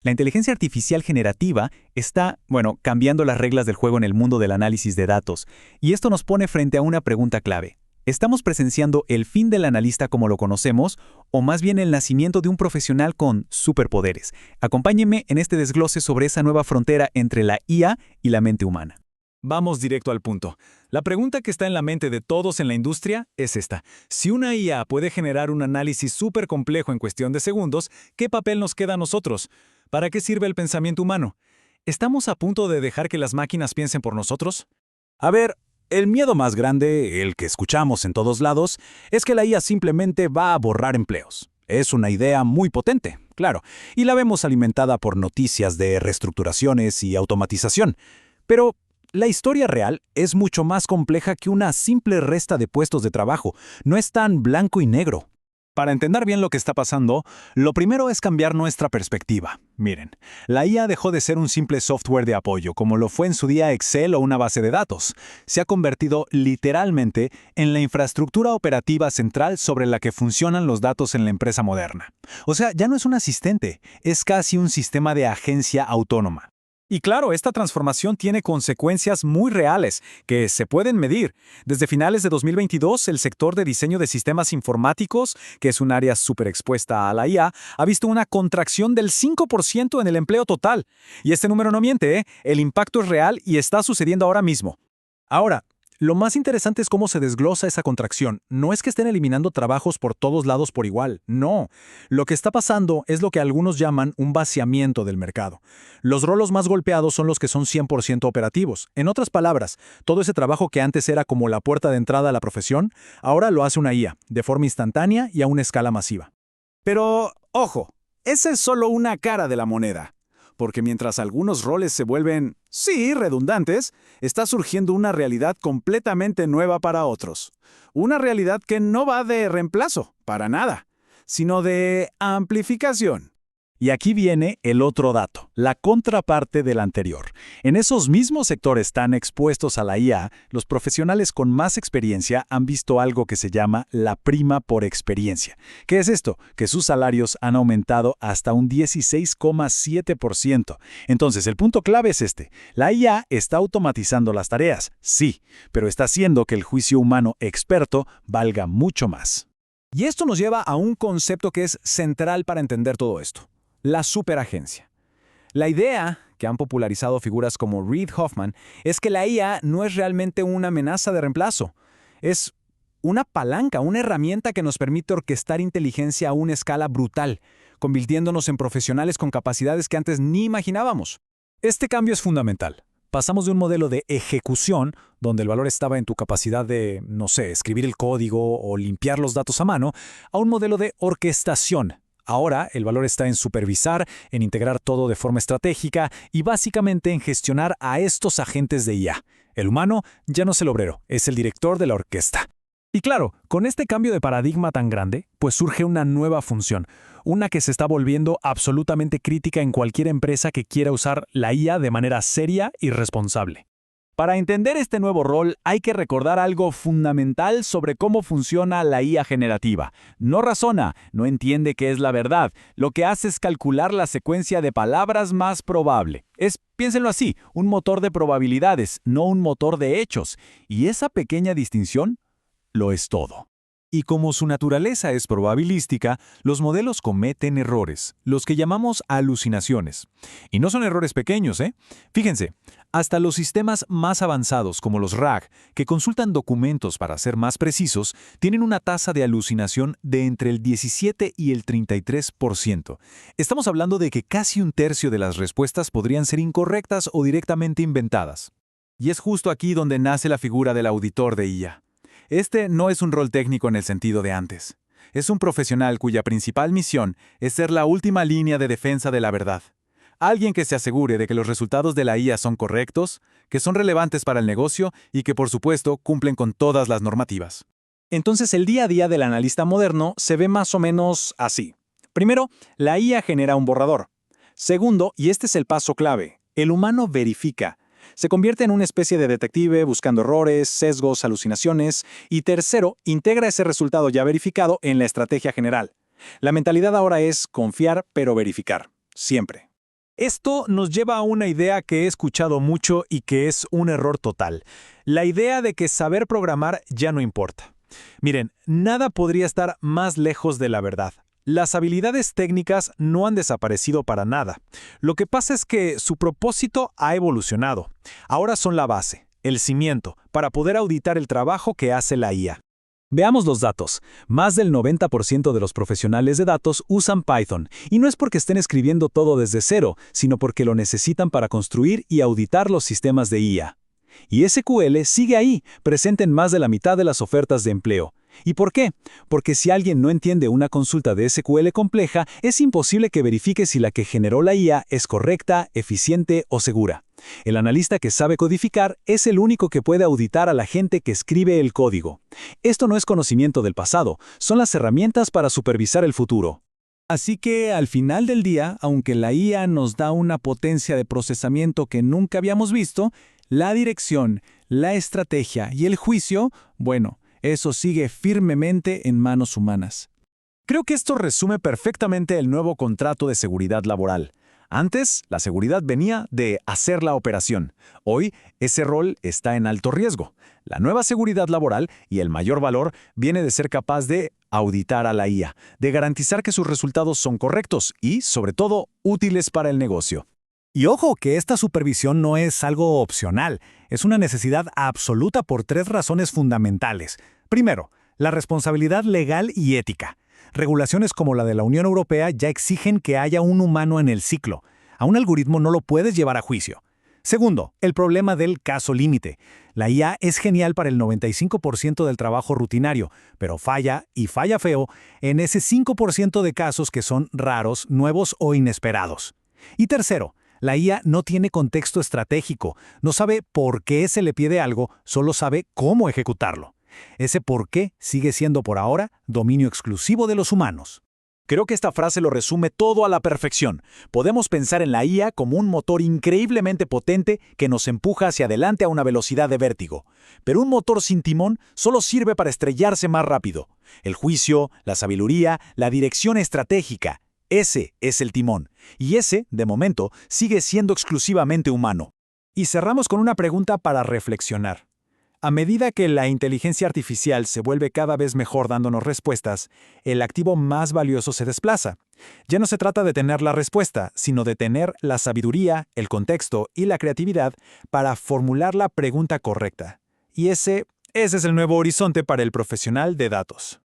La inteligencia artificial generativa está, cambiando las reglas del juego en el mundo del análisis de datos, y esto nos pone frente a una pregunta clave. ¿Estamos presenciando el fin del analista como lo conocemos, o más bien el nacimiento de un profesional con superpoderes? Acompáñenme en este desglose sobre esa nueva frontera entre la IA y la mente humana. Vamos directo al punto. La pregunta que está en la mente de todos en la industria es esta. Si una IA puede generar un análisis súper complejo en cuestión de segundos, ¿qué papel nos queda a nosotros? ¿Para qué sirve el pensamiento humano? ¿Estamos a punto de dejar que las máquinas piensen por nosotros? A ver, el miedo más grande, el que escuchamos en todos lados, es que la IA simplemente va a borrar empleos. Es una idea muy potente, claro, y la vemos alimentada por noticias de reestructuraciones y automatización. Pero la historia real es mucho más compleja que una simple resta de puestos de trabajo. No es tan blanco y negro. Para entender bien lo que está pasando, lo primero es cambiar nuestra perspectiva. Miren, la IA dejó de ser un simple software de apoyo, como lo fue en su día Excel o una base de datos. Se ha convertido literalmente en la infraestructura operativa central sobre la que funcionan los datos en la empresa moderna. O sea, ya no es un asistente, es casi un sistema de agencia autónoma. Y claro, esta transformación tiene consecuencias muy reales, que se pueden medir. Desde finales de 2022, el sector de diseño de sistemas informáticos, que es un área súper expuesta a la IA, ha visto una contracción del 5% en el empleo total. Y este número no miente, ¿eh? El impacto es real y está sucediendo ahora mismo. Ahora, lo más interesante es cómo se desglosa esa contracción. No es que estén eliminando trabajos por todos lados por igual, no. Lo que está pasando es lo que algunos llaman un vaciamiento del mercado. Los rolos más golpeados son los que son 100% operativos. En otras palabras, todo ese trabajo que antes era como la puerta de entrada a la profesión, ahora lo hace una IA, de forma instantánea y a una escala masiva. Pero, ojo, esa es solo una cara de la moneda. Porque mientras algunos roles se vuelven, sí, redundantes, está surgiendo una realidad completamente nueva para otros. Una realidad que no va de reemplazo, para nada, sino de amplificación. Y aquí viene el otro dato, la contraparte del anterior. En esos mismos sectores tan expuestos a la IA, los profesionales con más experiencia han visto algo que se llama la prima por experiencia. ¿Qué es esto? Que sus salarios han aumentado hasta un 16,7%. Entonces, el punto clave es este. La IA está automatizando las tareas, sí, pero está haciendo que el juicio humano experto valga mucho más. Y esto nos lleva a un concepto que es central para entender todo esto. La superagencia. La idea, que han popularizado figuras como Reid Hoffman, es que la IA no es realmente una amenaza de reemplazo. Es una palanca, una herramienta que nos permite orquestar inteligencia a una escala brutal, convirtiéndonos en profesionales con capacidades que antes ni imaginábamos. Este cambio es fundamental. Pasamos de un modelo de ejecución, donde el valor estaba en tu capacidad de, escribir el código o limpiar los datos a mano, a un modelo de orquestación. Ahora, el valor está en supervisar, en integrar todo de forma estratégica y básicamente en gestionar a estos agentes de IA. El humano ya no es el obrero, es el director de la orquesta. Y claro, con este cambio de paradigma tan grande, pues surge una nueva función, una que se está volviendo absolutamente crítica en cualquier empresa que quiera usar la IA de manera seria y responsable. Para entender este nuevo rol, hay que recordar algo fundamental sobre cómo funciona la IA generativa. No razona, no entiende qué es la verdad. Lo que hace es calcular la secuencia de palabras más probable. Piénsenlo así, un motor de probabilidades, no un motor de hechos. Y esa pequeña distinción lo es todo. Y como su naturaleza es probabilística, los modelos cometen errores, los que llamamos alucinaciones. Y no son errores pequeños, ¿eh? Fíjense, hasta los sistemas más avanzados como los RAG, que consultan documentos para ser más precisos, tienen una tasa de alucinación de entre el 17 y el 33%. Estamos hablando de que casi un tercio de las respuestas podrían ser incorrectas o directamente inventadas. Y es justo aquí donde nace la figura del auditor de IA. Este no es un rol técnico en el sentido de antes. Es un profesional cuya principal misión es ser la última línea de defensa de la verdad. Alguien que se asegure de que los resultados de la IA son correctos, que son relevantes para el negocio y que, por supuesto, cumplen con todas las normativas. Entonces, el día a día del analista moderno se ve más o menos así. Primero, la IA genera un borrador. Segundo, y este es el paso clave, el humano verifica. Se convierte en una especie de detective buscando errores, sesgos, alucinaciones. Y tercero, integra ese resultado ya verificado en la estrategia general. La mentalidad ahora es confiar pero verificar, siempre. Esto nos lleva a una idea que he escuchado mucho y que es un error total. La idea de que saber programar ya no importa. Miren, nada podría estar más lejos de la verdad. Las habilidades técnicas no han desaparecido para nada. Lo que pasa es que su propósito ha evolucionado. Ahora son la base, el cimiento, para poder auditar el trabajo que hace la IA. Veamos los datos. Más del 90% de los profesionales de datos usan Python, y no es porque estén escribiendo todo desde cero, sino porque lo necesitan para construir y auditar los sistemas de IA. Y SQL sigue ahí, presente en más de la mitad de las ofertas de empleo. ¿Y por qué? Porque si alguien no entiende una consulta de SQL compleja, es imposible que verifique si la que generó la IA es correcta, eficiente o segura. El analista que sabe codificar es el único que puede auditar a la gente que escribe el código. Esto no es conocimiento del pasado, son las herramientas para supervisar el futuro. Así que, al final del día, aunque la IA nos da una potencia de procesamiento que nunca habíamos visto, la dirección, la estrategia y el juicio, bueno, eso sigue firmemente en manos humanas. Creo que esto resume perfectamente el nuevo contrato de seguridad laboral. Antes, la seguridad venía de hacer la operación. Hoy, ese rol está en alto riesgo. La nueva seguridad laboral y el mayor valor viene de ser capaz de auditar a la IA, de garantizar que sus resultados son correctos y, sobre todo, útiles para el negocio. Y ojo que esta supervisión no es algo opcional, es una necesidad absoluta por 3 razones fundamentales. Primero, la responsabilidad legal y ética. Regulaciones como la de la Unión Europea ya exigen que haya un humano en el ciclo. A un algoritmo no lo puedes llevar a juicio. Segundo, el problema del caso límite. La IA es genial para el 95% del trabajo rutinario, pero falla, y falla feo, en ese 5% de casos que son raros, nuevos o inesperados. Y tercero, la IA no tiene contexto estratégico, no sabe por qué se le pide algo, solo sabe cómo ejecutarlo. Ese por qué sigue siendo por ahora dominio exclusivo de los humanos. Creo que esta frase lo resume todo a la perfección. Podemos pensar en la IA como un motor increíblemente potente que nos empuja hacia adelante a una velocidad de vértigo. Pero un motor sin timón solo sirve para estrellarse más rápido. El juicio, la sabiduría, la dirección estratégica. Ese es el timón. Y ese, de momento, sigue siendo exclusivamente humano. Y cerramos con una pregunta para reflexionar. A medida que la inteligencia artificial se vuelve cada vez mejor dándonos respuestas, el activo más valioso se desplaza. Ya no se trata de tener la respuesta, sino de tener la sabiduría, el contexto y la creatividad para formular la pregunta correcta. Y ese es el nuevo horizonte para el profesional de datos.